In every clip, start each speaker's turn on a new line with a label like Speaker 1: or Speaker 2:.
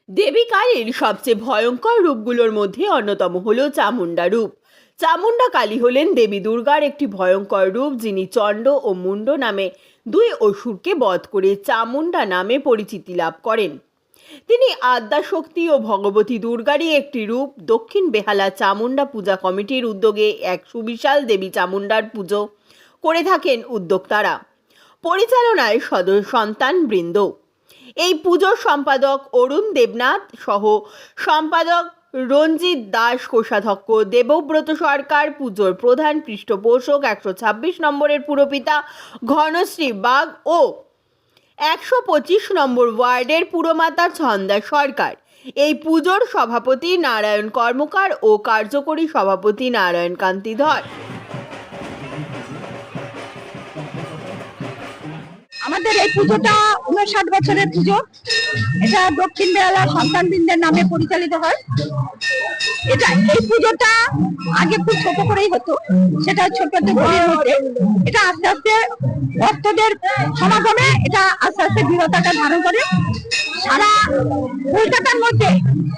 Speaker 1: দেবী কালীর সবচেয়ে ভয়ঙ্কর রূপগুলোর মধ্যে অন্যতম হলো চামুণ্ডা রূপ। চামুণ্ডা কালী হলেন দেবী দুর্গার একটি ভয়ঙ্কর রূপ, যিনি চণ্ড ও মুণ্ড নামে দুই অসুরকে বধ করে চামুণ্ডা নামে পরিচিতি লাভ করেন। তিনি আদ্যাশক্তি ও ভগবতী দুর্গারই একটি রূপ। দক্ষিণ বেহালা চামুণ্ডা পূজা কমিটির উদ্যোগে এক সুবিশাল দেবী চামুণ্ডার পুজো করে থাকেন উদ্যোক্তারা, পরিচালনায় সন্তান বৃন্দ। এই পুজোর সম্পাদক অরুণ দেবনাথ সহ সম্পাদক রঞ্জিত দাস, কোষাধ্যক্ষ দেবব্রত সরকার, পুজোর প্রধান পৃষ্ঠপোষক 126 নম্বরের পুরপিতা ঘনশ্রী বাগ ও 125 নম্বর ওয়ার্ডের পুরমাতা ছন্দা সরকার। এই পুজোর সভাপতি নারায়ণ কর্মকার ও কার্যকরী সভাপতি নারায়ণ কান্তি ধর।
Speaker 2: আমাদের এই পুজোটা 59 বছরের পুজো। এটা দক্ষিণ বেহালা সন্তানবৃন্দের নামে পরিচালিত হয়। এই পুজোটা আগে খুব ছোট করেই হতো, সেটা ছোট ঘরের মধ্যে। এটা আস্তে আস্তে ভক্তদের সমাগমে এটা আস্তে আস্তে বৃহত্তাটা ধারণ করে। সারা কলকাতার মধ্যে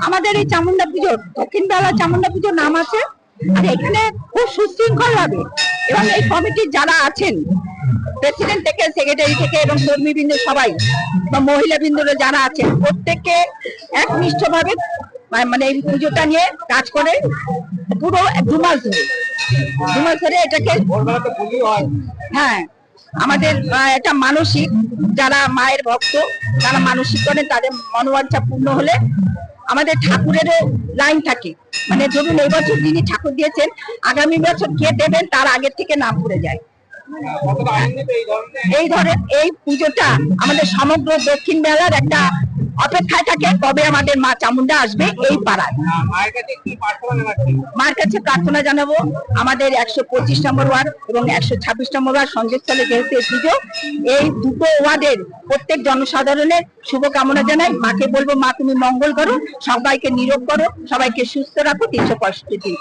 Speaker 2: আমাদের এই চামুণ্ডা পুজোর, দক্ষিণ বেহালা চামুণ্ডা পুজোর নাম আছে। আর এখানে খুব সুশৃঙ্খল ভাবে এবং এই কমিটির যারা আছেন, প্রেসিডেন্ট থেকে সেক্রেটারি থেকে এবং কর্মীবৃন্দ সবাই বা মহিলা বৃন্দরা যারা আছেন, প্রত্যেককে একনিষ্ঠ ভাবে মানে এই পুজোটা নিয়ে কাজ করে পুরো 2 মাস ধরে এটাকে। হ্যাঁ, আমাদের এটা মানসিক, যারা মায়ের ভক্ত যারা মানসিক করেন, তাদের মনোবাঞ্ছা পূর্ণ হলে আমাদের ঠাকুরেরও লাইন থাকে। মানে ধরুন এই বছর যিনি ঠাকুর দিয়েছেন, আগামী বছর কে দেবেন তার আগের থেকে নাম পড়ে যায়। এই ধরনের এই পুজোটা আমাদের সমগ্র দক্ষিণ বেহালার একটা অপেক্ষায় থাকে, কবে আমাদের মা চামুণ্ডা আসবে এই পাড়ায়। মার কাছে প্রার্থনা জানাবো আমাদের 125 নম্বর ওয়ার্ড এবং 126 নম্বর ওয়ার্ড সংযোগস্থলে যেহেতু এই পুজো, এই দুটো ওয়ার্ডের প্রত্যেক জনসাধারণের শুভকামনা জানাই। মাকে বলবো, মা তুমি মঙ্গল করো, সবাইকে নিরোগ করো, সবাইকে সুস্থ রাখো 365 দিন।